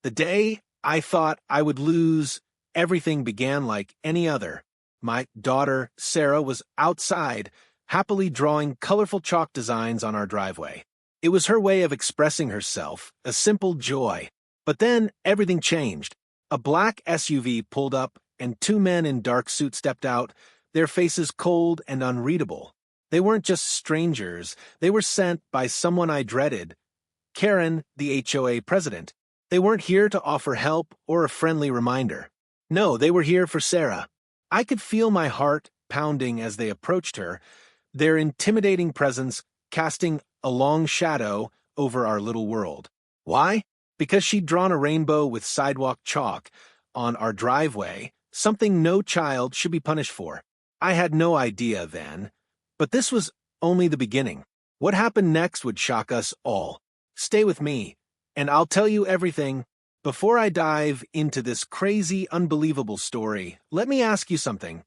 The day I thought I would lose, everything began like any other. My daughter, Sarah, was outside, happily drawing colorful chalk designs on our driveway. It was her way of expressing herself, a simple joy. But then everything changed. A black SUV pulled up, and two men in dark suits stepped out, their faces cold and unreadable. They weren't just strangers, they were sent by someone I dreaded, Karen, the HOA president. They weren't here to offer help or a friendly reminder. No, they were here for Sarah. I could feel my heart pounding as they approached her, their intimidating presence casting a long shadow over our little world. Why? Because she'd drawn a rainbow with sidewalk chalk on our driveway, something no child should be punished for. I had no idea then, but this was only the beginning. What happened next would shock us all. Stay with me, and I'll tell you everything. Before I dive into this crazy, unbelievable story, let me ask you something.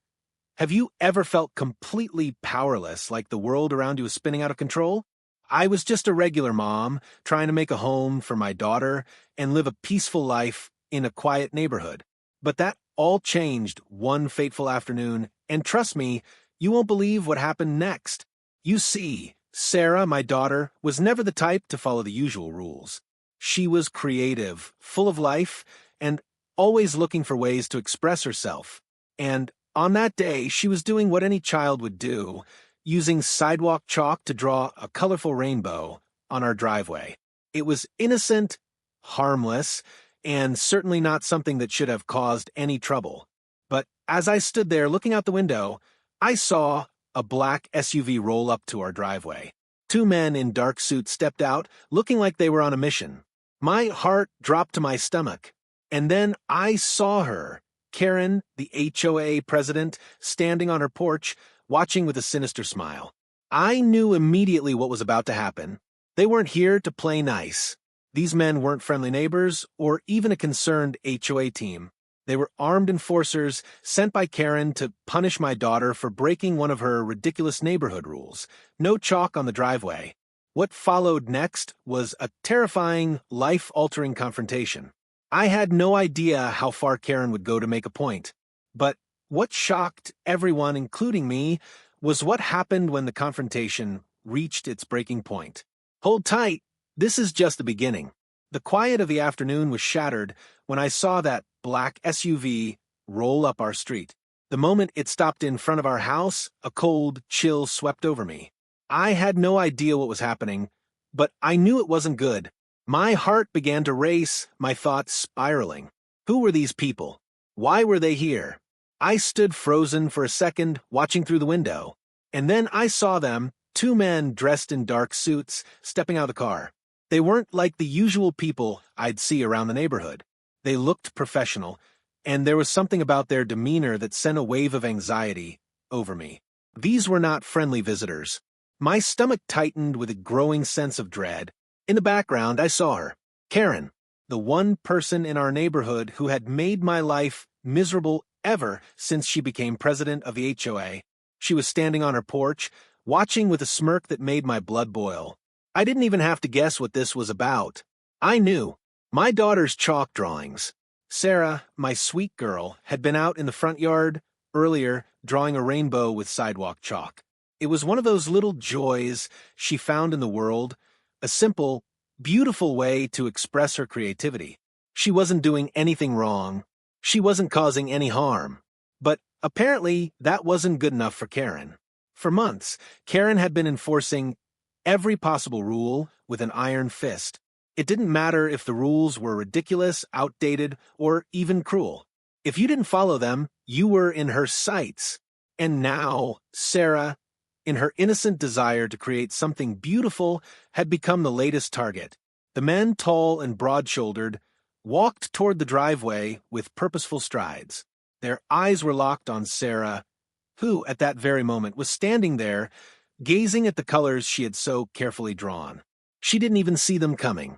Have you ever felt completely powerless, like the world around you is spinning out of control? I was just a regular mom, trying to make a home for my daughter and live a peaceful life in a quiet neighborhood. But that all changed one fateful afternoon, and trust me, you won't believe what happened next. You see, Sarah, my daughter, was never the type to follow the usual rules. She was creative, full of life, and always looking for ways to express herself. And on that day, she was doing what any child would do, using sidewalk chalk to draw a colorful rainbow on our driveway. It was innocent, harmless, and certainly not something that should have caused any trouble. But as I stood there looking out the window, I saw a black SUV roll up to our driveway. Two men in dark suits stepped out, looking like they were on a mission. My heart dropped to my stomach. And then I saw her, Karen, the HOA president, standing on her porch, watching with a sinister smile. I knew immediately what was about to happen. They weren't here to play nice. These men weren't friendly neighbors or even a concerned HOA team. They were armed enforcers sent by Karen to punish my daughter for breaking one of her ridiculous neighborhood rules. No chalk on the driveway. What followed next was a terrifying, life-altering confrontation. I had no idea how far Karen would go to make a point. But what shocked everyone, including me, was what happened when the confrontation reached its breaking point. Hold tight, this is just the beginning. The quiet of the afternoon was shattered when I saw that black SUV roll up our street. The moment it stopped in front of our house, a cold chill swept over me. I had no idea what was happening, but I knew it wasn't good. My heart began to race, my thoughts spiraling. Who were these people? Why were they here? I stood frozen for a second, watching through the window. And then I saw them, two men dressed in dark suits, stepping out of the car. They weren't like the usual people I'd see around the neighborhood. They looked professional, and there was something about their demeanor that sent a wave of anxiety over me. These were not friendly visitors. My stomach tightened with a growing sense of dread. In the background, I saw her, Karen, the one person in our neighborhood who had made my life miserable ever since she became president of the HOA. She was standing on her porch, watching with a smirk that made my blood boil. I didn't even have to guess what this was about. I knew. My daughter's chalk drawings. Sarah, my sweet girl, had been out in the front yard earlier drawing a rainbow with sidewalk chalk. It was one of those little joys she found in the world, a simple, beautiful way to express her creativity. She wasn't doing anything wrong. She wasn't causing any harm. But apparently that wasn't good enough for Karen. For months, Karen had been enforcing every possible rule with an iron fist. It didn't matter if the rules were ridiculous, outdated, or even cruel. If you didn't follow them, you were in her sights. And now, Sarah, in her innocent desire to create something beautiful, had become the latest target. The men, tall and broad-shouldered, walked toward the driveway with purposeful strides. Their eyes were locked on Sarah, who, at that very moment, was standing there, gazing at the colors she had so carefully drawn. She didn't even see them coming.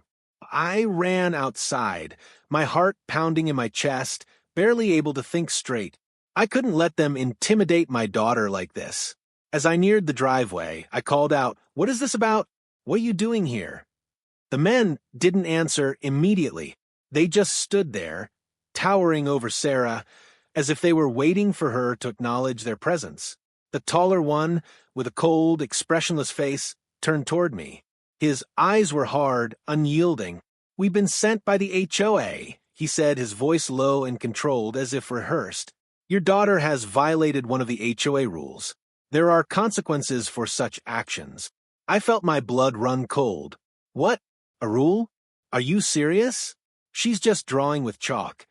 I ran outside, my heart pounding in my chest, barely able to think straight. I couldn't let them intimidate my daughter like this. As I neared the driveway, I called out, "What is this about? What are you doing here?" The men didn't answer immediately. They just stood there, towering over Sarah, as if they were waiting for her to acknowledge their presence. The taller one, with a cold, expressionless face, turned toward me. His eyes were hard, unyielding. "We've been sent by the HOA," he said, his voice low and controlled, as if rehearsed. "Your daughter has violated one of the HOA rules. There are consequences for such actions." I felt my blood run cold. "What? A rule? Are you serious?" "She's just drawing with chalk."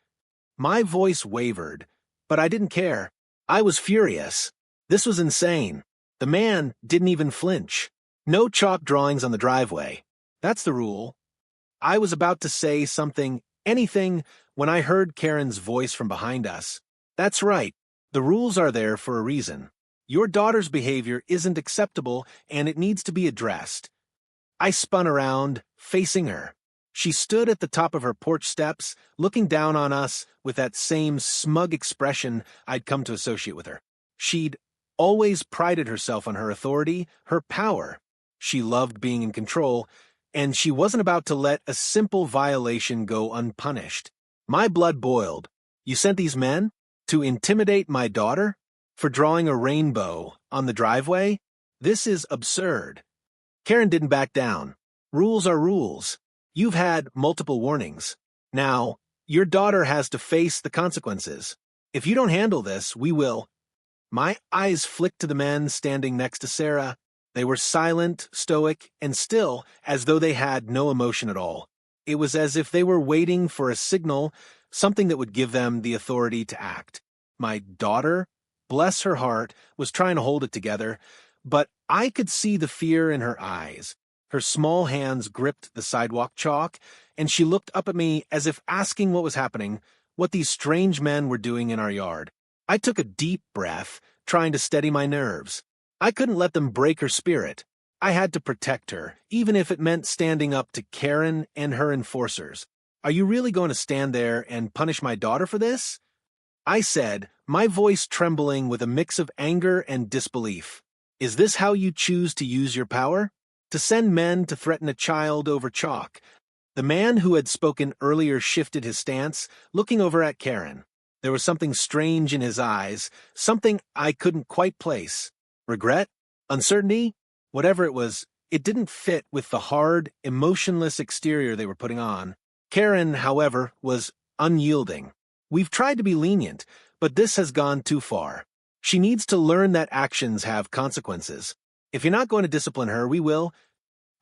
My voice wavered, but I didn't care. I was furious. This was insane. The man didn't even flinch. "No chalk drawings on the driveway. That's the rule." I was about to say anything, when I heard Karen's voice from behind us. "That's right. The rules are there for a reason. Your daughter's behavior isn't acceptable, and it needs to be addressed." I spun around, facing her. She stood at the top of her porch steps, looking down on us with that same smug expression I'd come to associate with her. She'd always prided herself on her authority, her power. She loved being in control, and she wasn't about to let a simple violation go unpunished. My blood boiled. "You sent these men to intimidate my daughter? For drawing a rainbow on the driveway? This is absurd." Karen didn't back down. "Rules are rules. You've had multiple warnings. Now, your daughter has to face the consequences. If you don't handle this, we will." My eyes flicked to the men standing next to Sarah. They were silent, stoic, and still, as though they had no emotion at all. It was as if they were waiting for a signal, something that would give them the authority to act. My daughter, bless her heart, was trying to hold it together, but I could see the fear in her eyes. Her small hands gripped the sidewalk chalk, and she looked up at me as if asking what was happening, what these strange men were doing in our yard. I took a deep breath, trying to steady my nerves. I couldn't let them break her spirit. I had to protect her, even if it meant standing up to Karen and her enforcers. "Are you really going to stand there and punish my daughter for this?" I said, my voice trembling with a mix of anger and disbelief. "Is this how you choose to use your power? To send men to threaten a child over chalk?" The man who had spoken earlier shifted his stance, looking over at Karen. There was something strange in his eyes, something I couldn't quite place. Regret? Uncertainty? Whatever it was, it didn't fit with the hard, emotionless exterior they were putting on. Karen, however, was unyielding. "We've tried to be lenient, but this has gone too far. She needs to learn that actions have consequences. If you're not going to discipline her, we will."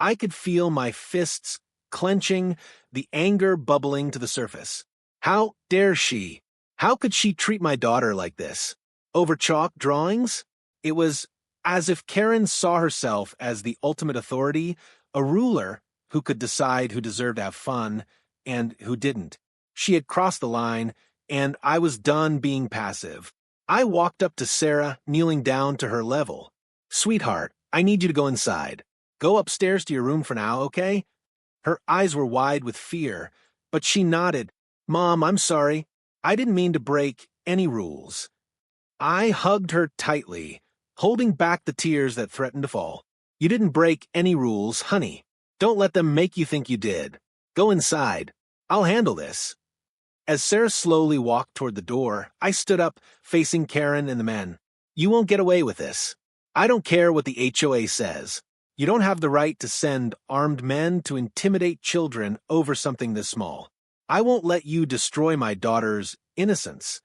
I could feel my fists clenching, the anger bubbling to the surface. How dare she? How could she treat my daughter like this? Over chalk drawings? It was as if Karen saw herself as the ultimate authority, a ruler who could decide who deserved to have fun and who didn't. She had crossed the line, and I was done being passive. I walked up to Sarah, kneeling down to her level. "Sweetheart, I need you to go inside. Go upstairs to your room for now, okay?" Her eyes were wide with fear, but she nodded. "Mom, I'm sorry. I didn't mean to break any rules." I hugged her tightly, holding back the tears that threatened to fall. "You didn't break any rules, honey. Don't let them make you think you did. Go inside. I'll handle this." As Sarah slowly walked toward the door, I stood up, facing Karen and the men. "You won't get away with this. I don't care what the HOA says. You don't have the right to send armed men to intimidate children over something this small. I won't let you destroy my daughter's innocence."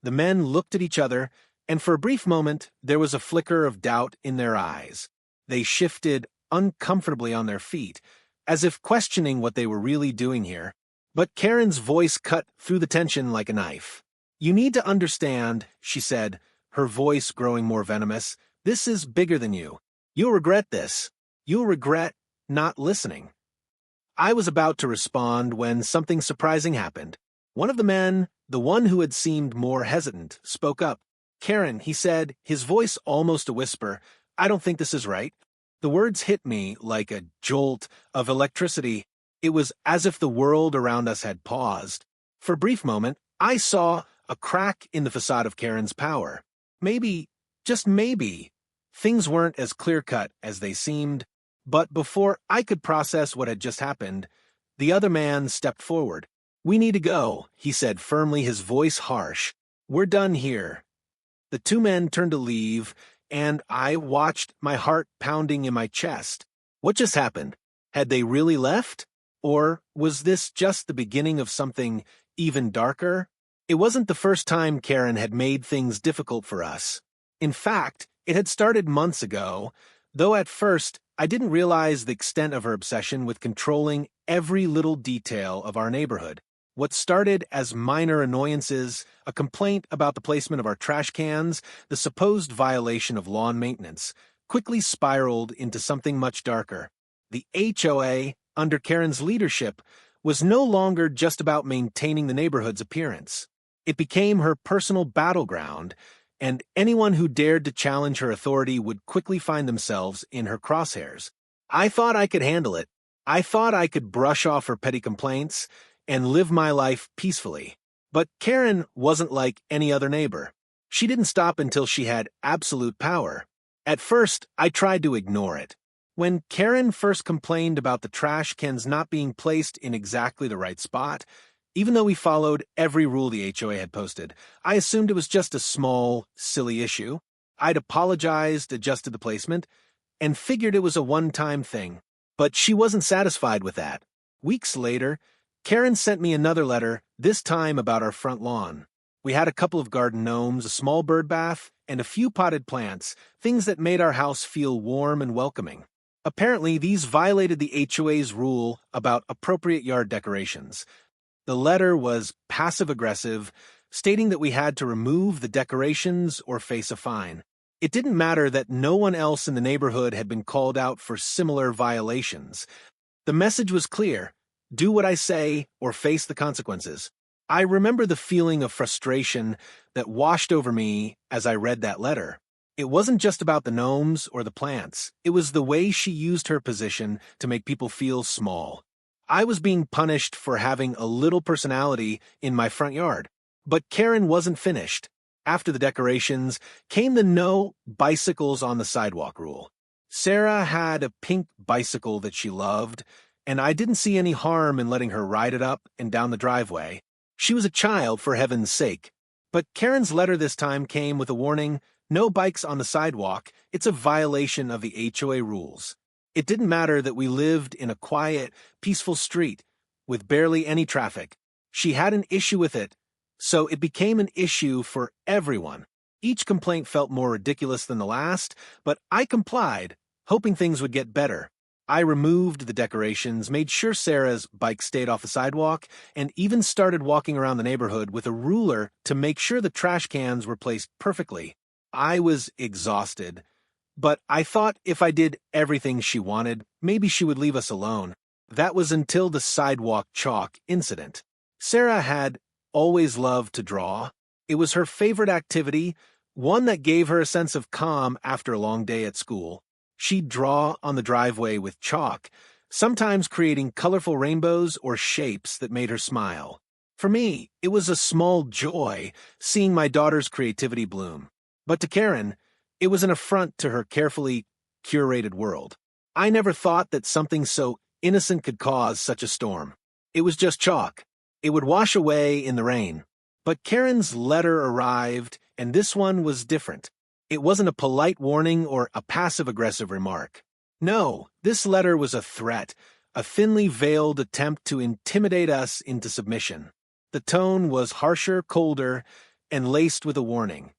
The men looked at each other, and for a brief moment there was a flicker of doubt in their eyes. They shifted uncomfortably on their feet, as if questioning what they were really doing here. But Karen's voice cut through the tension like a knife. "You need to understand," she said, her voice growing more venomous. "This is bigger than you. You'll regret this. You'll regret not listening." I was about to respond when something surprising happened. One of the men, the one who had seemed more hesitant, spoke up. "Karen," he said, his voice almost a whisper, "I don't think this is right." The words hit me like a jolt of electricity. It was as if the world around us had paused. For a brief moment, I saw a crack in the facade of Karen's power. Maybe, just maybe, things weren't as clear-cut as they seemed. But before I could process what had just happened, the other man stepped forward. "We need to go," he said firmly, his voice harsh. "We're done here." The two men turned to leave, and I watched, my heart pounding in my chest. What just happened? Had they really left? Or was this just the beginning of something even darker? It wasn't the first time Karen had made things difficult for us. In fact, it had started months ago, though at first I didn't realize the extent of her obsession with controlling every little detail of our neighborhood. What started as minor annoyances, a complaint about the placement of our trash cans, the supposed violation of lawn maintenance, quickly spiraled into something much darker. The HOA, under Karen's leadership, was no longer just about maintaining the neighborhood's appearance. It became her personal battleground, and anyone who dared to challenge her authority would quickly find themselves in her crosshairs. I thought I could handle it. I thought I could brush off her petty complaints and live my life peacefully. But Karen wasn't like any other neighbor. She didn't stop until she had absolute power. At first, I tried to ignore it. When Karen first complained about the trash cans not being placed in exactly the right spot, even though we followed every rule the HOA had posted, I assumed it was just a small, silly issue. I'd apologized, adjusted the placement, and figured it was a one-time thing. But she wasn't satisfied with that. Weeks later, Karen sent me another letter, this time about our front lawn. We had a couple of garden gnomes, a small bird bath, and a few potted plants, things that made our house feel warm and welcoming. Apparently, these violated the HOA's rule about appropriate yard decorations. The letter was passive-aggressive, stating that we had to remove the decorations or face a fine. It didn't matter that no one else in the neighborhood had been called out for similar violations. The message was clear. Do what I say or face the consequences. I remember the feeling of frustration that washed over me as I read that letter. It wasn't just about the gnomes or the plants. It was the way she used her position to make people feel small. I was being punished for having a little personality in my front yard. But Karen wasn't finished. After the decorations came the no bicycles on the sidewalk rule. Sarah had a pink bicycle that she loved, and I didn't see any harm in letting her ride it up and down the driveway. She was a child, for heaven's sake. But Karen's letter this time came with a warning, no bikes on the sidewalk, it's a violation of the HOA rules. It didn't matter that we lived in a quiet, peaceful street, with barely any traffic. She had an issue with it, so it became an issue for everyone. Each complaint felt more ridiculous than the last, but I complied, hoping things would get better. I removed the decorations, made sure Sarah's bike stayed off the sidewalk, and even started walking around the neighborhood with a ruler to make sure the trash cans were placed perfectly. I was exhausted, but I thought if I did everything she wanted, maybe she would leave us alone. That was until the sidewalk chalk incident. Sarah had always loved to draw. It was her favorite activity, one that gave her a sense of calm after a long day at school. She'd draw on the driveway with chalk, sometimes creating colorful rainbows or shapes that made her smile. For me, it was a small joy seeing my daughter's creativity bloom. But to Karen, it was an affront to her carefully curated world. I never thought that something so innocent could cause such a storm. It was just chalk. It would wash away in the rain. But Karen's letter arrived, and this one was different. It wasn't a polite warning or a passive-aggressive remark. No, this letter was a threat, a thinly veiled attempt to intimidate us into submission. The tone was harsher, colder, and laced with a warning.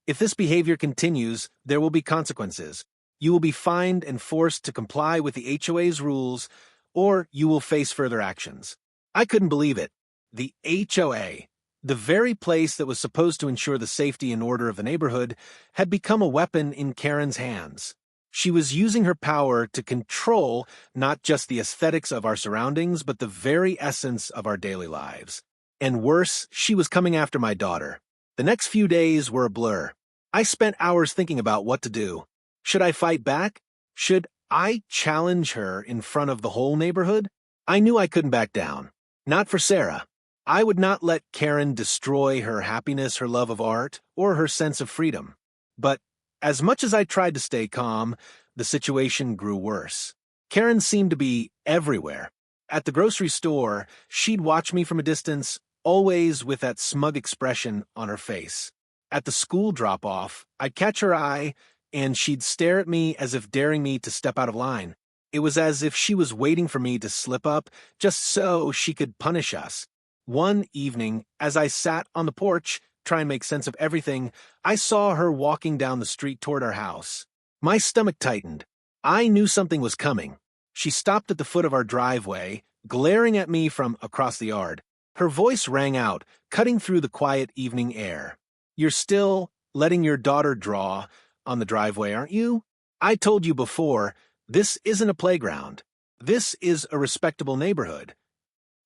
If this behavior continues, there will be consequences. You will be fined and forced to comply with the HOA's rules, or you will face further actions. I couldn't believe it. The HOA, the very place that was supposed to ensure the safety and order of the neighborhood, had become a weapon in Karen's hands. She was using her power to control not just the aesthetics of our surroundings, but the very essence of our daily lives. And worse, she was coming after my daughter. The next few days were a blur. I spent hours thinking about what to do. Should I fight back? Should I challenge her in front of the whole neighborhood? I knew I couldn't back down. Not for Sarah. I would not let Karen destroy her happiness, her love of art, or her sense of freedom. But as much as I tried to stay calm, the situation grew worse. Karen seemed to be everywhere. At the grocery store, she'd watch me from a distance, always with that smug expression on her face. At the school drop-off, I'd catch her eye, and she'd stare at me as if daring me to step out of line. It was as if she was waiting for me to slip up, just so she could punish us. One evening, as I sat on the porch, trying to make sense of everything, I saw her walking down the street toward our house. My stomach tightened. I knew something was coming. She stopped at the foot of our driveway, glaring at me from across the yard. Her voice rang out, cutting through the quiet evening air. "You're still letting your daughter draw on the driveway, aren't you? I told you before, this isn't a playground. This is a respectable neighborhood."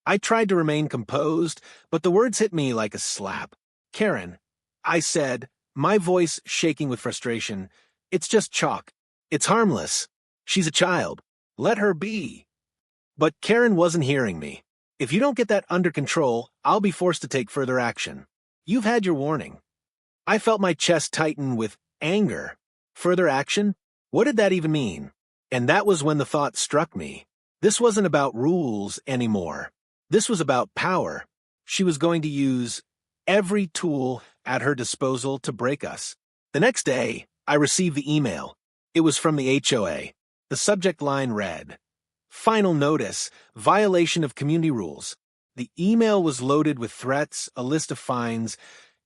I tried to remain composed, but the words hit me like a slap. "Karen," I said, my voice shaking with frustration, "it's just chalk. It's harmless. She's a child. Let her be." But Karen wasn't hearing me. "If you don't get that under control, I'll be forced to take further action. You've had your warning." I felt my chest tighten with anger. Further action? What did that even mean? And that was when the thought struck me. This wasn't about rules anymore. This was about power. She was going to use every tool at her disposal to break us. The next day, I received the email. It was from the HOA. The subject line read, "Final notice, violation of community rules." The email was loaded with threats, a list of fines,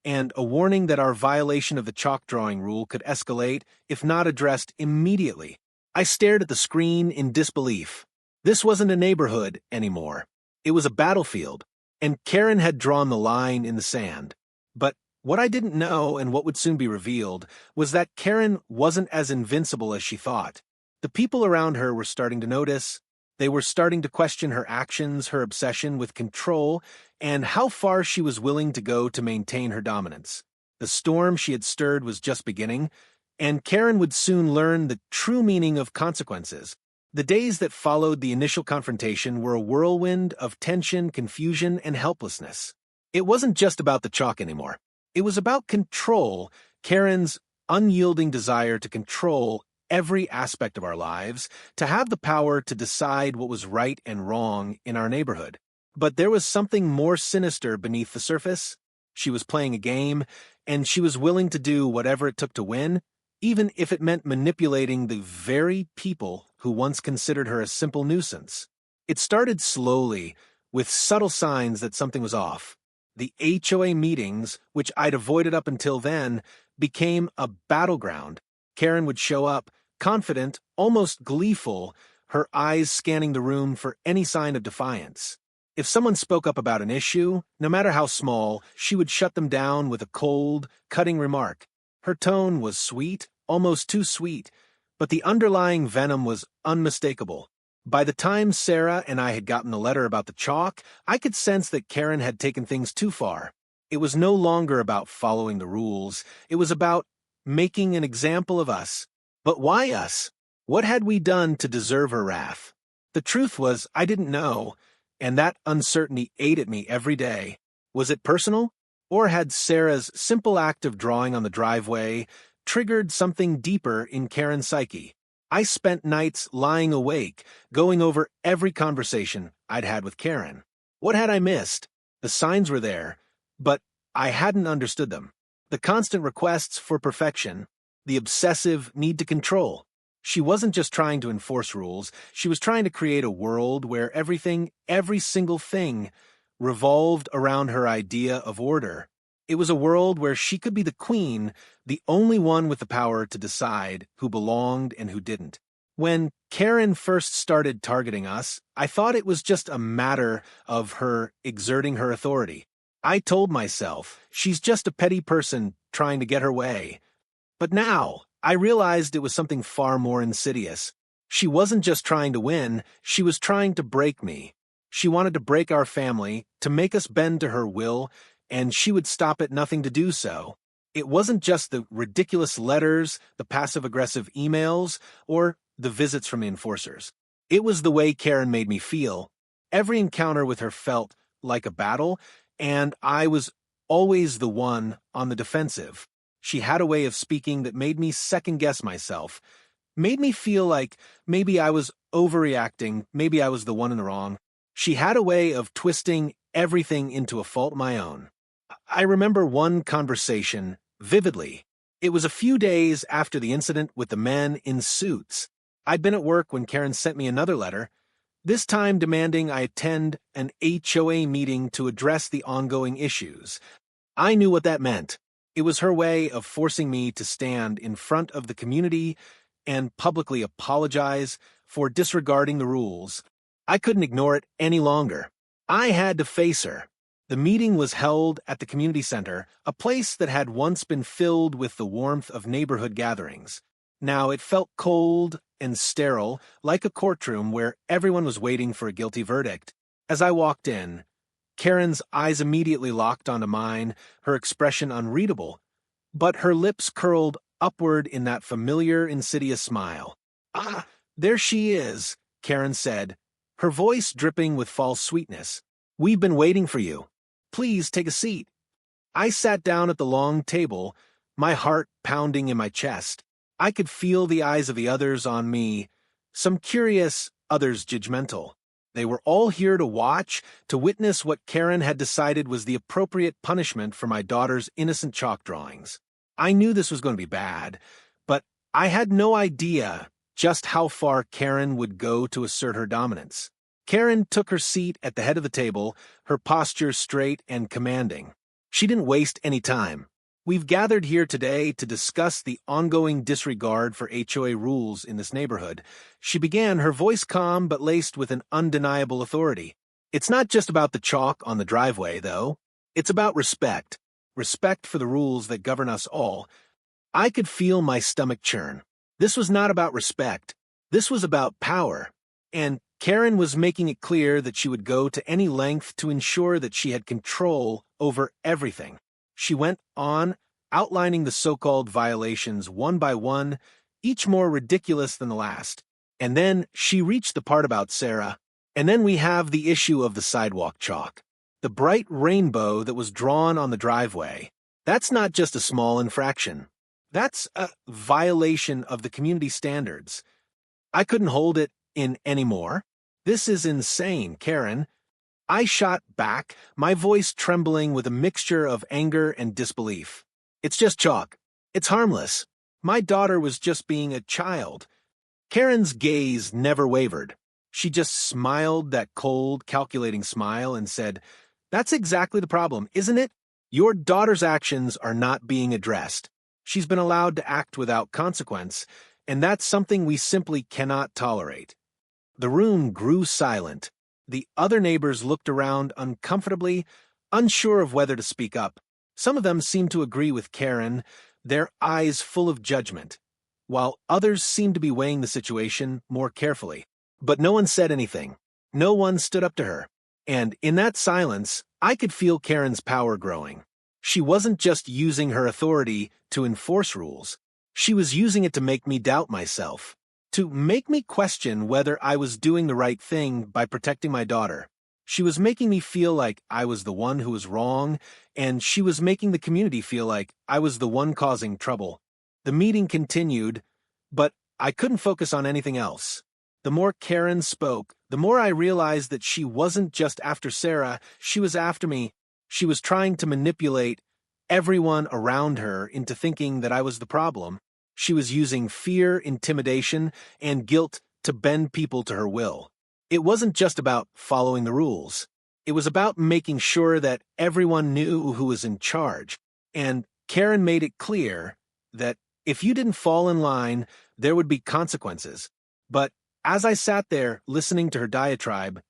and a warning that our violation of the chalk drawing rule could escalate if not addressed immediately. I stared at the screen in disbelief. This wasn't a neighborhood anymore. It was a battlefield, and Karen had drawn the line in the sand. But what I didn't know, and what would soon be revealed, was that Karen wasn't as invincible as she thought. The people around her were starting to notice. They were starting to question her actions, her obsession with control, and how far she was willing to go to maintain her dominance. The storm she had stirred was just beginning, and Karen would soon learn the true meaning of consequences. The days that followed the initial confrontation were a whirlwind of tension, confusion, and helplessness. It wasn't just about the chalk anymore. It was about control, Karen's unyielding desire to control every aspect of our lives, to have the power to decide what was right and wrong in our neighborhood. But there was something more sinister beneath the surface. She was playing a game, and she was willing to do whatever it took to win, even if it meant manipulating the very people who once considered her a simple nuisance. It started slowly, with subtle signs that something was off. The HOA meetings, which I'd avoided up until then, became a battleground. Karen would show up, confident, almost gleeful, her eyes scanning the room for any sign of defiance. If someone spoke up about an issue, no matter how small, she would shut them down with a cold, cutting remark. Her tone was sweet, almost too sweet, but the underlying venom was unmistakable. By the time Sarah and I had gotten the letter about the chalk, I could sense that Karen had taken things too far. It was no longer about following the rules. It was about making an example of us. But why us? What had we done to deserve her wrath? The truth was, I didn't know, and that uncertainty ate at me every day. Was it personal? Or had Sarah's simple act of drawing on the driveway triggered something deeper in Karen's psyche? I spent nights lying awake, going over every conversation I'd had with Karen. What had I missed? The signs were there, but I hadn't understood them. The constant requests for perfection, the obsessive need to control. She wasn't just trying to enforce rules, she was trying to create a world where everything, every single thing, revolved around her idea of order. It was a world where she could be the queen, the only one with the power to decide who belonged and who didn't. When Karen first started targeting us, I thought it was just a matter of her exerting her authority. I told myself, she's just a petty person trying to get her way. But now, I realized it was something far more insidious. She wasn't just trying to win, she was trying to break me. She wanted to break our family, to make us bend to her will, and she would stop at nothing to do so. It wasn't just the ridiculous letters, the passive-aggressive emails, or the visits from the enforcers. It was the way Karen made me feel. Every encounter with her felt like a battle, and I was always the one on the defensive. She had a way of speaking that made me second-guess myself, made me feel like maybe I was overreacting, maybe I was the one in the wrong. She had a way of twisting everything into a fault of my own. I remember one conversation vividly. It was a few days after the incident with the men in suits. I'd been at work when Karen sent me another letter, this time demanding I attend an HOA meeting to address the ongoing issues. I knew what that meant. It was her way of forcing me to stand in front of the community and publicly apologize for disregarding the rules. I couldn't ignore it any longer. I had to face her. The meeting was held at the community center, a place that had once been filled with the warmth of neighborhood gatherings. Now it felt cold and sterile, like a courtroom where everyone was waiting for a guilty verdict. As I walked in, Karen's eyes immediately locked onto mine, her expression unreadable, but her lips curled upward in that familiar, insidious smile. "Ah, there she is," Karen said, her voice dripping with false sweetness. "We've been waiting for you. Please take a seat." I sat down at the long table, my heart pounding in my chest. I could feel the eyes of the others on me, some curious, others judgmental. They were all here to watch, to witness what Karen had decided was the appropriate punishment for my daughter's innocent chalk drawings. I knew this was going to be bad, but I had no idea just how far Karen would go to assert her dominance. Karen took her seat at the head of the table, her posture straight and commanding. She didn't waste any time. "We've gathered here today to discuss the ongoing disregard for HOA rules in this neighborhood." She began, her voice calm but laced with an undeniable authority. "It's not just about the chalk on the driveway, though. It's about respect. Respect for the rules that govern us all." I could feel my stomach churn. This was not about respect. This was about power. And Karen was making it clear that she would go to any length to ensure that she had control over everything. She went on, outlining the so-called violations one by one, each more ridiculous than the last. And then she reached the part about Sarah. And then we have the issue of the sidewalk chalk. The bright rainbow that was drawn on the driveway. That's not just a small infraction. That's a violation of the community standards. I couldn't hold it in anymore. "This is insane, Karen." I shot back, my voice trembling with a mixture of anger and disbelief. "It's just chalk. It's harmless. My daughter was just being a child." Karen's gaze never wavered. She just smiled that cold, calculating smile and said, "That's exactly the problem, isn't it? Your daughter's actions are not being addressed. She's been allowed to act without consequence, and that's something we simply cannot tolerate." The room grew silent. The other neighbors looked around uncomfortably, unsure of whether to speak up. Some of them seemed to agree with Karen, their eyes full of judgment, while others seemed to be weighing the situation more carefully. But no one said anything. No one stood up to her. And in that silence, I could feel Karen's power growing. She wasn't just using her authority to enforce rules. She was using it to make me doubt myself, to make me question whether I was doing the right thing by protecting my daughter. She was making me feel like I was the one who was wrong, and she was making the community feel like I was the one causing trouble. The meeting continued, but I couldn't focus on anything else. The more Karen spoke, the more I realized that she wasn't just after Sarah, she was after me. She was trying to manipulate everyone around her into thinking that I was the problem. She was using fear, intimidation, and guilt to bend people to her will. It wasn't just about following the rules. It was about making sure that everyone knew who was in charge. And Karen made it clear that if you didn't fall in line, there would be consequences. But as I sat there listening to her diatribe,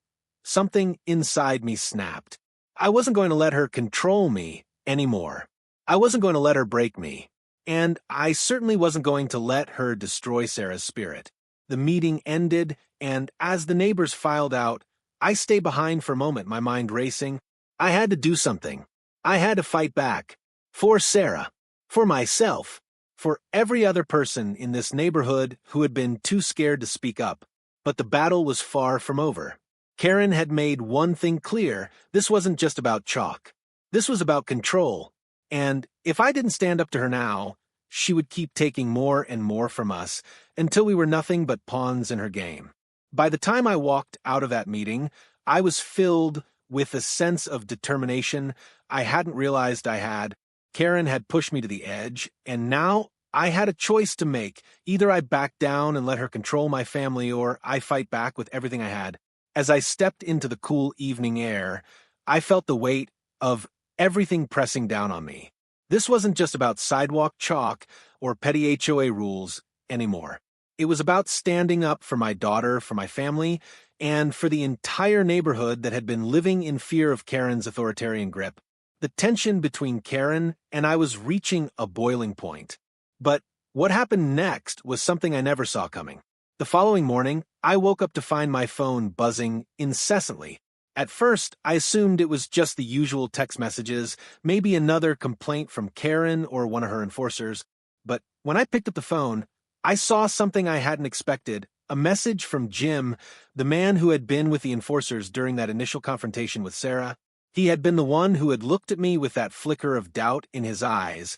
something inside me snapped. I wasn't going to let her control me anymore. I wasn't going to let her break me. And I certainly wasn't going to let her destroy Sarah's spirit. The meeting ended, and as the neighbors filed out, I stayed behind for a moment, my mind racing. I had to do something. I had to fight back. For Sarah. For myself. For every other person in this neighborhood who had been too scared to speak up. But the battle was far from over. Karen had made one thing clear: this wasn't just about chalk. This was about control. And if I didn't stand up to her now, she would keep taking more and more from us until we were nothing but pawns in her game. By the time I walked out of that meeting, I was filled with a sense of determination I hadn't realized I had. Karen had pushed me to the edge, and now I had a choice to make. Either I back down and let her control my family, or I fight back with everything I had. As I stepped into the cool evening air, I felt the weight of everything pressing down on me. This wasn't just about sidewalk chalk or petty HOA rules anymore. It was about standing up for my daughter, for my family, and for the entire neighborhood that had been living in fear of Karen's authoritarian grip. The tension between Karen and I was reaching a boiling point. But what happened next was something I never saw coming. The following morning, I woke up to find my phone buzzing incessantly. At first, I assumed it was just the usual text messages, maybe another complaint from Karen or one of her enforcers. But when I picked up the phone, I saw something I hadn't expected, a message from Jim, the man who had been with the enforcers during that initial confrontation with Sarah. He had been the one who had looked at me with that flicker of doubt in his eyes,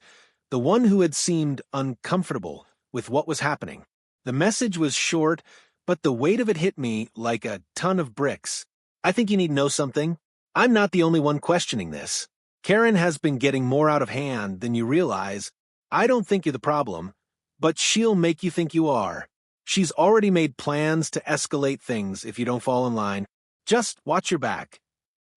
the one who had seemed uncomfortable with what was happening. The message was short, but the weight of it hit me like a ton of bricks. I think you need to know something. I'm not the only one questioning this. Karen has been getting more out of hand than you realize. I don't think you're the problem, but she'll make you think you are. She's already made plans to escalate things if you don't fall in line. Just watch your back.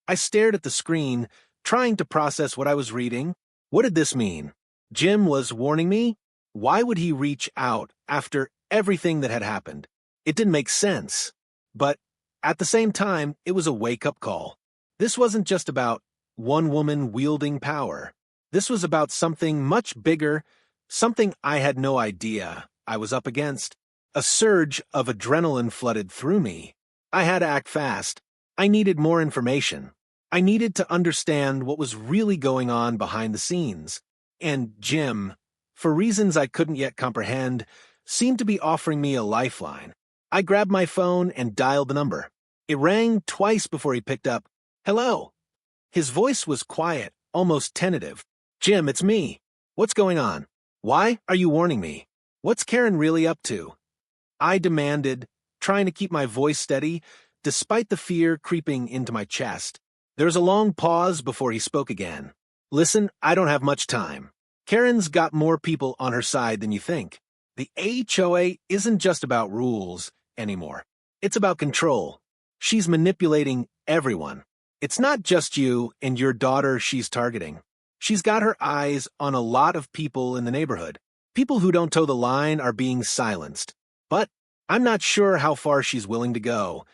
I stared at the screen, trying to process what I was reading. What did this mean? Jim was warning me? Why would he reach out after everything that had happened? It didn't make sense. But at the same time, it was a wake-up call. This wasn't just about one woman wielding power. This was about something much bigger, something I had no idea I was up against. A surge of adrenaline flooded through me. I had to act fast. I needed more information. I needed to understand what was really going on behind the scenes. And Jim, for reasons I couldn't yet comprehend, seemed to be offering me a lifeline. I grabbed my phone and dialed the number. It rang twice before he picked up. Hello. His voice was quiet, almost tentative. Jim, it's me. What's going on? Why are you warning me? What's Karen really up to? I demanded, trying to keep my voice steady, despite the fear creeping into my chest. There was a long pause before he spoke again. Listen, I don't have much time. Karen's got more people on her side than you think. The HOA isn't just about rules anymore. It's about control. She's manipulating everyone. It's not just you and your daughter she's targeting. She's got her eyes on a lot of people in the neighborhood. People who don't toe the line are being silenced. But I'm not sure how far she's willing to go.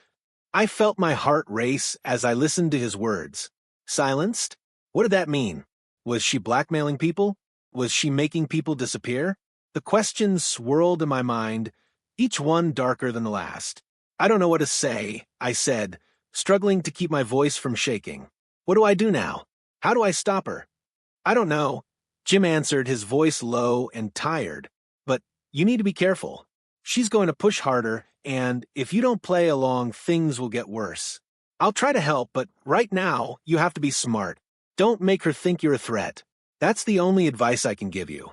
I felt my heart race as I listened to his words. Silenced? What did that mean? Was she blackmailing people? Was she making people disappear? The questions swirled in my mind, each one darker than the last. I don't know what to say, I said, struggling to keep my voice from shaking. What do I do now? How do I stop her? I don't know, Jim answered, his voice low and tired. But you need to be careful. She's going to push harder, and if you don't play along, things will get worse. I'll try to help, but right now, you have to be smart. Don't make her think you're a threat. That's the only advice I can give you.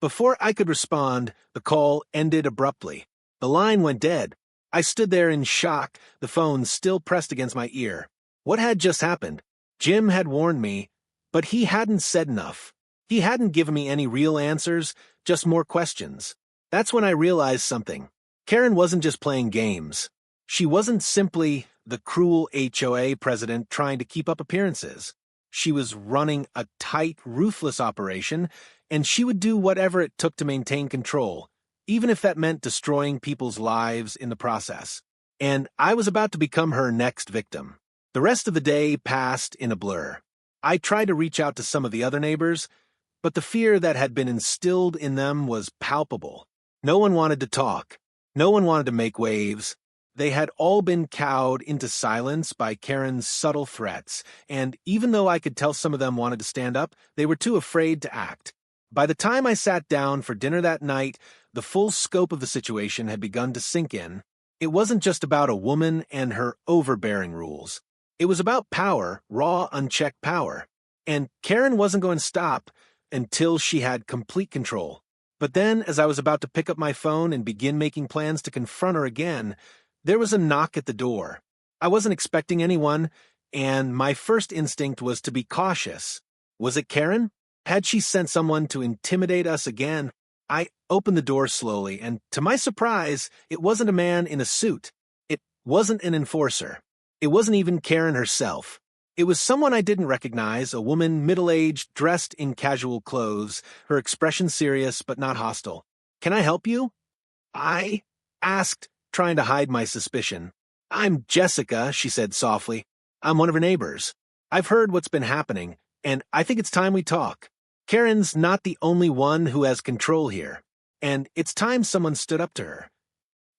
Before I could respond, the call ended abruptly. The line went dead. I stood there in shock, the phone still pressed against my ear. What had just happened? Jim had warned me, but he hadn't said enough. He hadn't given me any real answers, just more questions. That's when I realized something. Karen wasn't just playing games. She wasn't simply the cruel HOA president trying to keep up appearances. She was running a tight, ruthless operation, and she would do whatever it took to maintain control, even if that meant destroying people's lives in the process. And I was about to become her next victim. The rest of the day passed in a blur. I tried to reach out to some of the other neighbors, but the fear that had been instilled in them was palpable. No one wanted to talk. No one wanted to make waves. They had all been cowed into silence by Karen's subtle threats, and even though I could tell some of them wanted to stand up, they were too afraid to act. By the time I sat down for dinner that night, the full scope of the situation had begun to sink in. It wasn't just about a woman and her overbearing rules. It was about power, raw, unchecked power. And Karen wasn't going to stop until she had complete control. But then, as I was about to pick up my phone and begin making plans to confront her again, there was a knock at the door. I wasn't expecting anyone, and my first instinct was to be cautious. Was it Karen? Had she sent someone to intimidate us again? I opened the door slowly, and to my surprise, it wasn't a man in a suit. It wasn't an enforcer. It wasn't even Karen herself. It was someone I didn't recognize, a woman middle-aged, dressed in casual clothes, her expression serious but not hostile. "Can I help you?" I asked, trying to hide my suspicion. "I'm Jessica," she said softly. "I'm one of her neighbors. I've heard what's been happening, and I think it's time we talk. Karen's not the only one who has control here, and it's time someone stood up to her."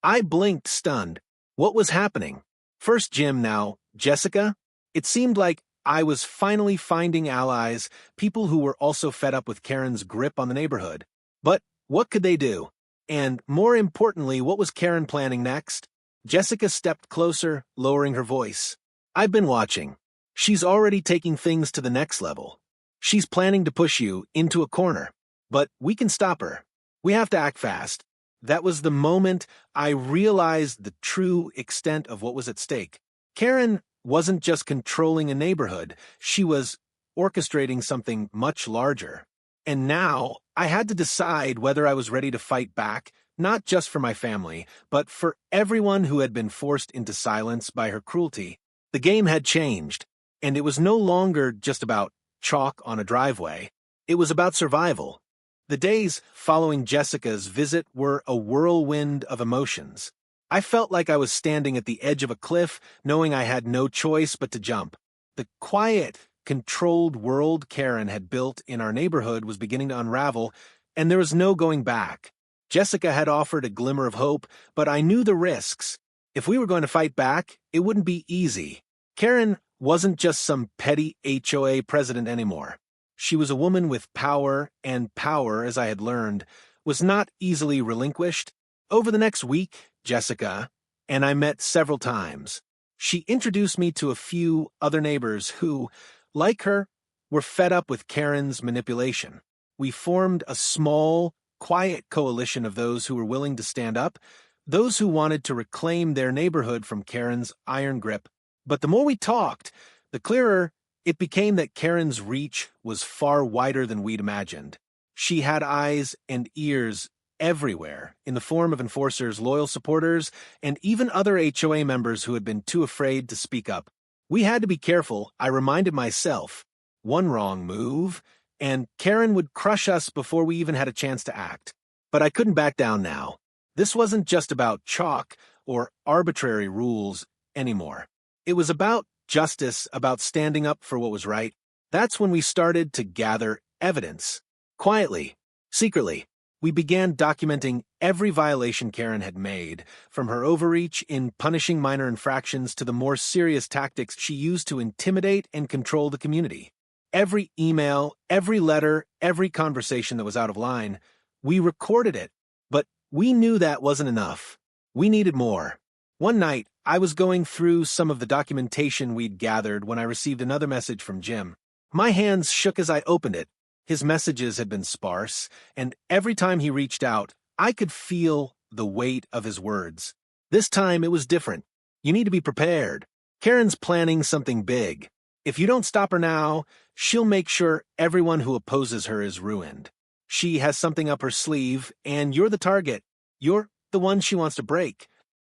I blinked, stunned. What was happening? First Jim, now Jessica? It seemed like I was finally finding allies, people who were also fed up with Karen's grip on the neighborhood. But what could they do? And more importantly, what was Karen planning next? Jessica stepped closer, lowering her voice. "I've been watching. She's already taking things to the next level. She's planning to push you into a corner. But we can stop her. We have to act fast." That was the moment I realized the true extent of what was at stake. Karen wasn't just controlling a neighborhood, she was orchestrating something much larger. And now I had to decide whether I was ready to fight back, not just for my family, but for everyone who had been forced into silence by her cruelty. The game had changed, and it was no longer just about chalk on a driveway. It was about survival. The days following Jessica's visit were a whirlwind of emotions. I felt like I was standing at the edge of a cliff, knowing I had no choice but to jump. The quiet, controlled world Karen had built in our neighborhood was beginning to unravel, and there was no going back. Jessica had offered a glimmer of hope, but I knew the risks. If we were going to fight back, it wouldn't be easy. Karen wasn't just some petty HOA president anymore. She was a woman with power, and power, as I had learned, was not easily relinquished. Over the next week, Jessica and I met several times. She introduced me to a few other neighbors who, like her, were fed up with Karen's manipulation. We formed a small, quiet coalition of those who were willing to stand up, those who wanted to reclaim their neighborhood from Karen's iron grip. But the more we talked, the clearer it became that Karen's reach was far wider than we'd imagined. She had eyes and ears everywhere, in the form of enforcers, loyal supporters, and even other HOA members who had been too afraid to speak up. We had to be careful, I reminded myself. One wrong move, and Karen would crush us before we even had a chance to act. But I couldn't back down now. This wasn't just about chalk or arbitrary rules anymore. It was about justice, about standing up for what was right. That's when we started to gather evidence. Quietly, secretly, we began documenting every violation Karen had made, from her overreach in punishing minor infractions to the more serious tactics she used to intimidate and control the community. Every email, every letter, every conversation that was out of line, we recorded it. But we knew that wasn't enough. We needed more. One night, I was going through some of the documentation we'd gathered when I received another message from Jim. My hands shook as I opened it. His messages had been sparse, and every time he reached out, I could feel the weight of his words. This time it was different. "You need to be prepared. Karen's planning something big. If you don't stop her now, she'll make sure everyone who opposes her is ruined. She has something up her sleeve, and you're the target. You're the one she wants to break."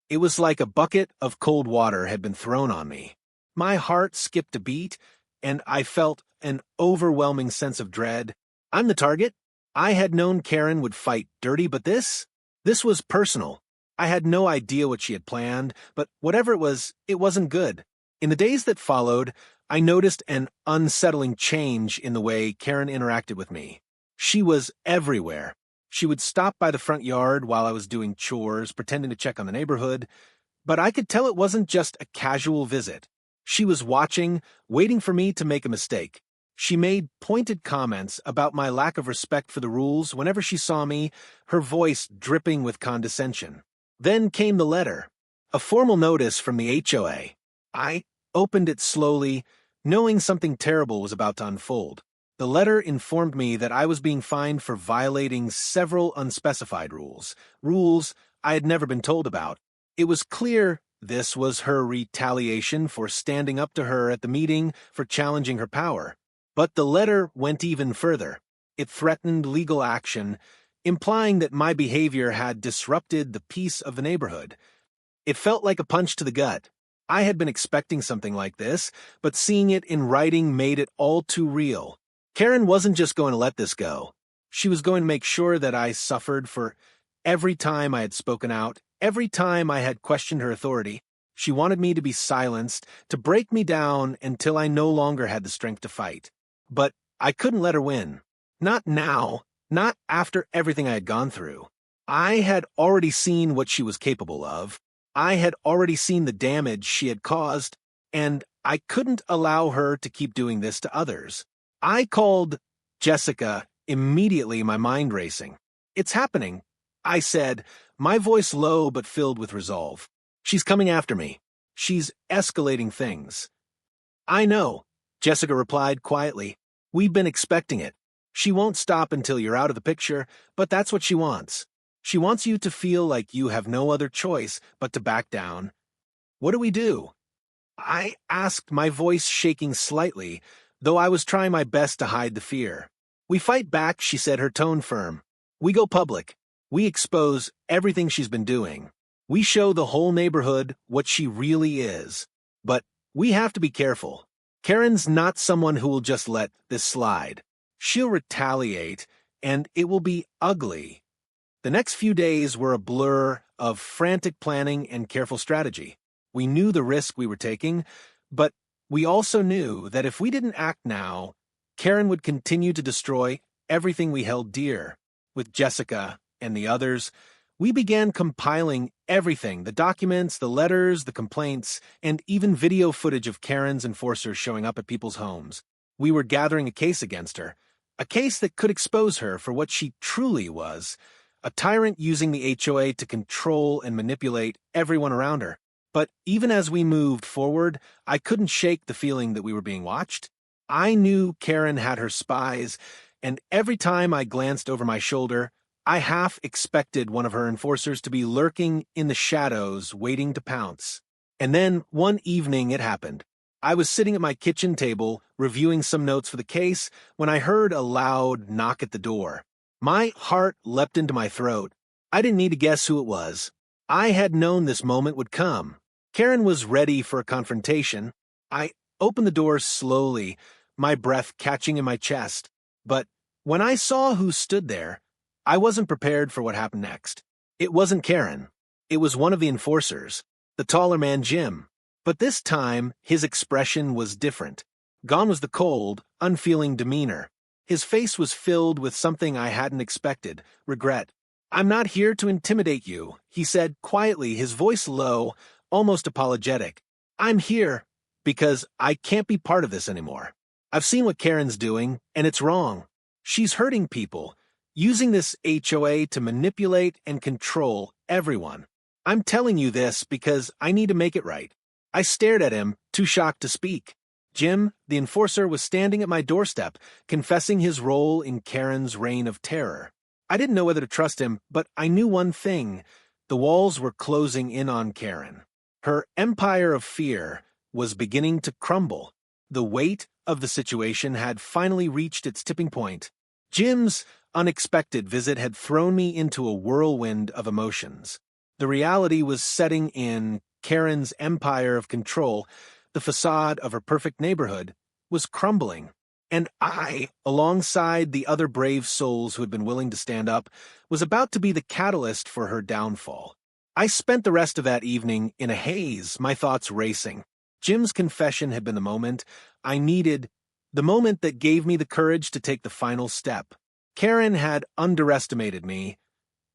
It was like a bucket of cold water had been thrown on me. My heart skipped a beat, and I felt an overwhelming sense of dread. I'm the target? I had known Karen would fight dirty, but this was personal. I had no idea what she had planned, but whatever it wasn't good. In the days that followed, I noticed an unsettling change in the way Karen interacted with me. She was everywhere. She would stop by the front yard while I was doing chores, pretending to check on the neighborhood, but I could tell it wasn't just a casual visit. She was watching, waiting for me to make a mistake. She made pointed comments about my lack of respect for the rules whenever she saw me, her voice dripping with condescension. Then came the letter, a formal notice from the HOA. I opened it slowly, knowing something terrible was about to unfold. The letter informed me that I was being fined for violating several unspecified rules I had never been told about. It was clear This was her retaliation for standing up to her at the meeting, for challenging her power. But the letter went even further. It threatened legal action, implying that my behavior had disrupted the peace of the neighborhood. It felt like a punch to the gut. I had been expecting something like this, but seeing it in writing made it all too real. Karen wasn't just going to let this go. She was going to make sure that I suffered for every time I had spoken out, every time I had questioned her authority. She wanted me to be silenced, to break me down until I no longer had the strength to fight. But I couldn't let her win. Not now, not after everything I had gone through. I had already seen what she was capable of. I had already seen the damage she had caused, and I couldn't allow her to keep doing this to others. I called Jessica, immediately, my mind racing. "It's happening," I said, my voice low but filled with resolve. "She's coming after me. She's escalating things." "I know," Jessica replied quietly. "We've been expecting it. She won't stop until you're out of the picture, but that's what she wants. She wants you to feel like you have no other choice but to back down." "What do we do?" I asked, my voice shaking slightly, though I was trying my best to hide the fear. "We fight back," she said, her tone firm. "We go public. We expose everything she's been doing. We show the whole neighborhood what she really is. But we have to be careful. Karen's not someone who will just let this slide. She'll retaliate, and it will be ugly." The next few days were a blur of frantic planning and careful strategy. We knew the risk we were taking, but we also knew that if we didn't act now, Karen would continue to destroy everything we held dear. With Jessica and the others, we began compiling everything: the documents, the letters, the complaints, and even video footage of Karen's enforcers showing up at people's homes. We were gathering a case against her, a case that could expose her for what she truly was: a tyrant using the HOA to control and manipulate everyone around her. But even as we moved forward, I couldn't shake the feeling that we were being watched. I knew Karen had her spies, and every time I glanced over my shoulder, I half expected one of her enforcers to be lurking in the shadows, waiting to pounce. And then, one evening, it happened. I was sitting at my kitchen table, reviewing some notes for the case, when I heard a loud knock at the door. My heart leapt into my throat. I didn't need to guess who it was. I had known this moment would come. Karen was ready for a confrontation. I opened the door slowly, my breath catching in my chest. But when I saw who stood there, I wasn't prepared for what happened next. It wasn't Karen. It was one of the enforcers, the taller man, Jim. But this time, his expression was different. Gone was the cold, unfeeling demeanor. His face was filled with something I hadn't expected: regret. "I'm not here to intimidate you," he said quietly, his voice low, almost apologetic. "I'm here because I can't be part of this anymore. I've seen what Karen's doing, and it's wrong. She's hurting people, using this HOA to manipulate and control everyone. I'm telling you this because I need to make it right." I stared at him, too shocked to speak. Jim, the enforcer, was standing at my doorstep, confessing his role in Karen's reign of terror. I didn't know whether to trust him, but I knew one thing: the walls were closing in on Karen. Her empire of fear was beginning to crumble. The weight of the situation had finally reached its tipping point. Jim's unexpected visit had thrown me into a whirlwind of emotions. The reality was setting in. Karen's empire of control, the facade of her perfect neighborhood, was crumbling. And I, alongside the other brave souls who had been willing to stand up, was about to be the catalyst for her downfall. I spent the rest of that evening in a haze, my thoughts racing. Jim's confession had been the moment I needed, the moment that gave me the courage to take the final step. Karen had underestimated me,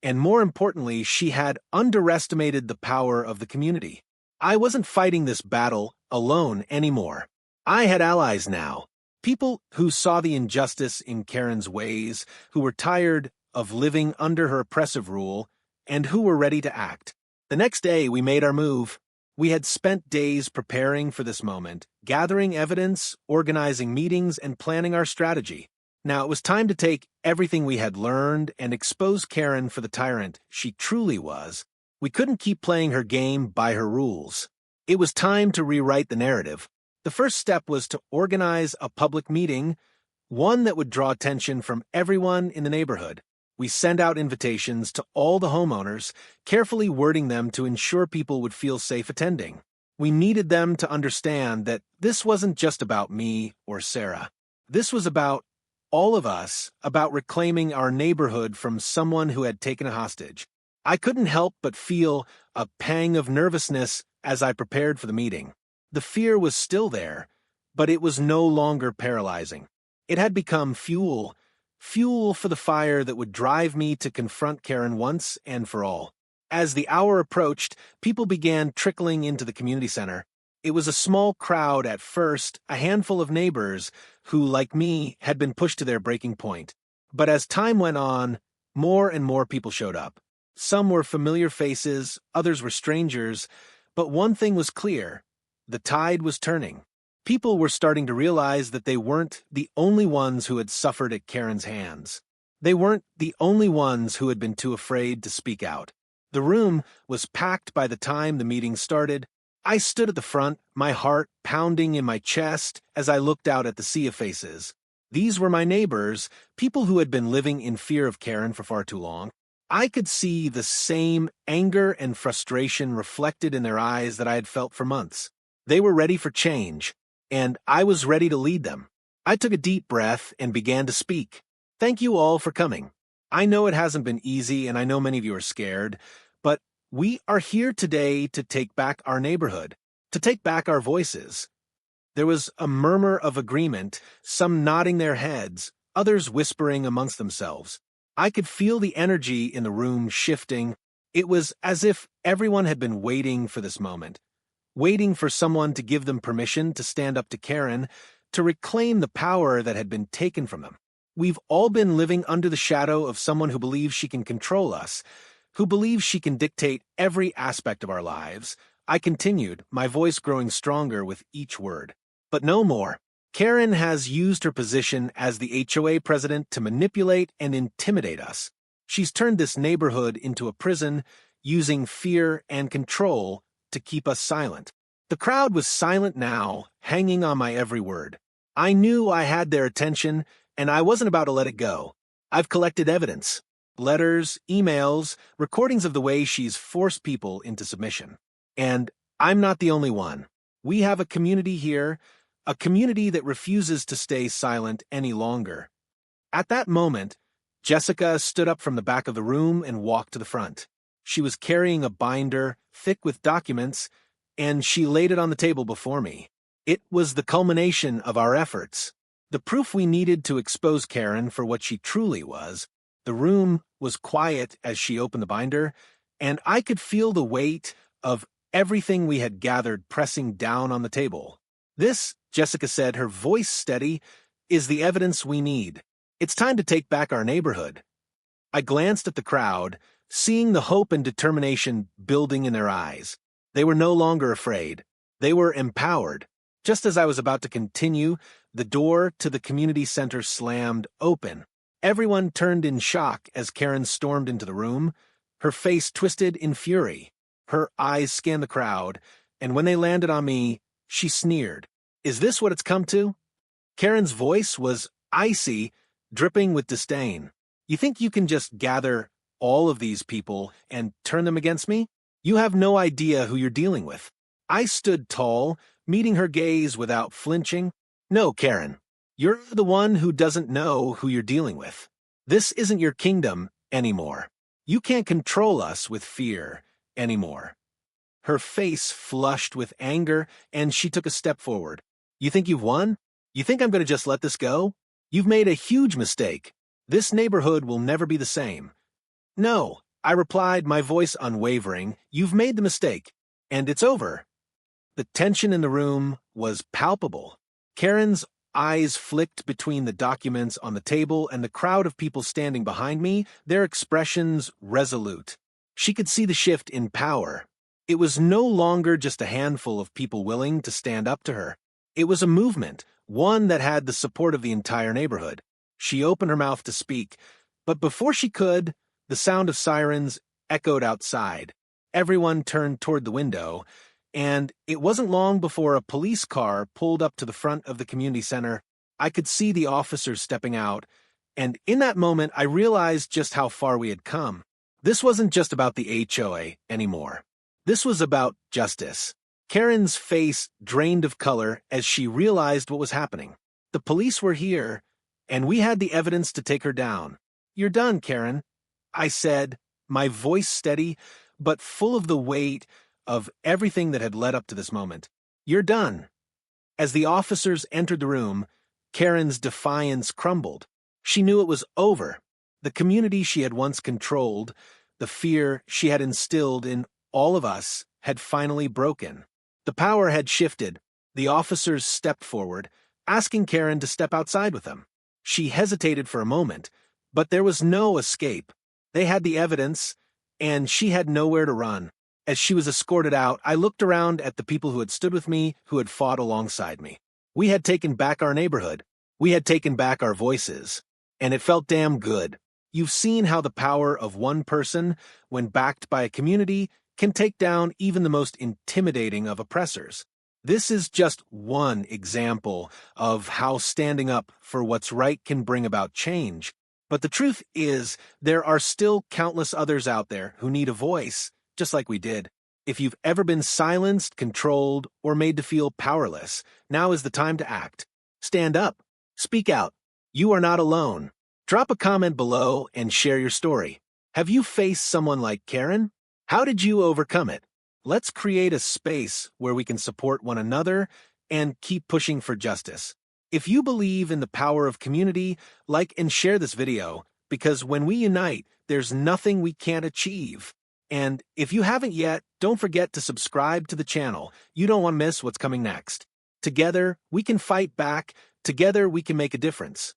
and more importantly, she had underestimated the power of the community. I wasn't fighting this battle alone anymore. I had allies now. People who saw the injustice in Karen's ways, who were tired of living under her oppressive rule, and who were ready to act. The next day, we made our move. We had spent days preparing for this moment, gathering evidence, organizing meetings, and planning our strategy. Now it was time to take everything we had learned and expose Karen for the tyrant she truly was. We couldn't keep playing her game by her rules. It was time to rewrite the narrative. The first step was to organize a public meeting, one that would draw attention from everyone in the neighborhood. We sent out invitations to all the homeowners, carefully wording them to ensure people would feel safe attending. We needed them to understand that this wasn't just about me or Sarah. This was about all of us, about reclaiming our neighborhood from someone who had taken a hostage. I couldn't help but feel a pang of nervousness as I prepared for the meeting. The fear was still there, but it was no longer paralyzing. It had become fuel for the fire that would drive me to confront Karen once and for all. As the hour approached, people began trickling into the community center. It was a small crowd at first, a handful of neighbors who, like me, had been pushed to their breaking point. But as time went on, more and more people showed up. Some were familiar faces, others were strangers, but one thing was clear: the tide was turning. People were starting to realize that they weren't the only ones who had suffered at Karen's hands. They weren't the only ones who had been too afraid to speak out. The room was packed by the time the meeting started. I stood at the front, my heart pounding in my chest as I looked out at the sea of faces. These were my neighbors, people who had been living in fear of Karen for far too long. I could see the same anger and frustration reflected in their eyes that I had felt for months. They were ready for change, and I was ready to lead them. I took a deep breath and began to speak. Thank you all for coming. I know it hasn't been easy, and I know many of you are scared, but we are here today to take back our neighborhood, to take back our voices. There was a murmur of agreement, some nodding their heads, others whispering amongst themselves. I could feel the energy in the room shifting. It was as if everyone had been waiting for this moment, waiting for someone to give them permission to stand up to Karen, to reclaim the power that had been taken from them. We've all been living under the shadow of someone who believes she can control us, who believes she can dictate every aspect of our lives. I continued, my voice growing stronger with each word. But no more. Karen has used her position as the HOA president to manipulate and intimidate us. She's turned this neighborhood into a prison, using fear and control to keep us silent. The crowd was silent now, hanging on my every word. I knew I had their attention, and I wasn't about to let it go. I've collected evidence. Letters, emails, recordings of the way she's forced people into submission. And I'm not the only one. We have a community here, a community that refuses to stay silent any longer. At that moment, Jessica stood up from the back of the room and walked to the front. She was carrying a binder, thick with documents, and she laid it on the table before me. It was the culmination of our efforts, the proof we needed to expose Karen for what she truly was. The room was quiet as she opened the binder, and I could feel the weight of everything we had gathered pressing down on the table. This, Jessica said, her voice steady, is the evidence we need. It's time to take back our neighborhood. I glanced at the crowd, seeing the hope and determination building in their eyes. They were no longer afraid. They were empowered. Just as I was about to continue, the door to the community center slammed open. Everyone turned in shock as Karen stormed into the room, her face twisted in fury. Her eyes scanned the crowd, and when they landed on me, she sneered. Is this what it's come to? Karen's voice was icy, dripping with disdain. You think you can just gather all of these people and turn them against me? You have no idea who you're dealing with. I stood tall, meeting her gaze without flinching. No, Karen. You're the one who doesn't know who you're dealing with. This isn't your kingdom anymore. You can't control us with fear anymore. Her face flushed with anger, and she took a step forward. You think you've won? You think I'm going to just let this go? You've made a huge mistake. This neighborhood will never be the same. No, I replied, my voice unwavering. You've made the mistake, and it's over. The tension in the room was palpable. Karen's eyes flicked between the documents on the table and the crowd of people standing behind me, their expressions resolute. She could see the shift in power. It was no longer just a handful of people willing to stand up to her. It was a movement, one that had the support of the entire neighborhood. She opened her mouth to speak, but before she could, the sound of sirens echoed outside. Everyone turned toward the window, and it wasn't long before a police car pulled up to the front of the community center. I could see the officers stepping out, and in that moment I realized just how far we had come. This wasn't just about the HOA anymore. This was about justice. Karen's face drained of color as she realized what was happening. The police were here, and we had the evidence to take her down. "You're done, Karen," I said, my voice steady, but full of the weight of everything that had led up to this moment. "You're done." As the officers entered the room, Karen's defiance crumbled. She knew it was over. The community she had once controlled, the fear she had instilled in all of us, had finally broken. The power had shifted. The officers stepped forward, asking Karen to step outside with them. She hesitated for a moment, but there was no escape. They had the evidence, and she had nowhere to run. As she was escorted out, I looked around at the people who had stood with me, who had fought alongside me. We had taken back our neighborhood. We had taken back our voices. And it felt damn good. You've seen how the power of one person, when backed by a community, can take down even the most intimidating of oppressors. This is just one example of how standing up for what's right can bring about change. But the truth is, there are still countless others out there who need a voice, just like we did. If you've ever been silenced, controlled, or made to feel powerless, now is the time to act. Stand up. Speak out. You are not alone. Drop a comment below and share your story. Have you faced someone like Karen? How did you overcome it? Let's create a space where we can support one another and keep pushing for justice. If you believe in the power of community, like and share this video, because when we unite, there's nothing we can't achieve. And if you haven't yet, don't forget to subscribe to the channel. You don't want to miss what's coming next. Together, we can fight back. Together, we can make a difference.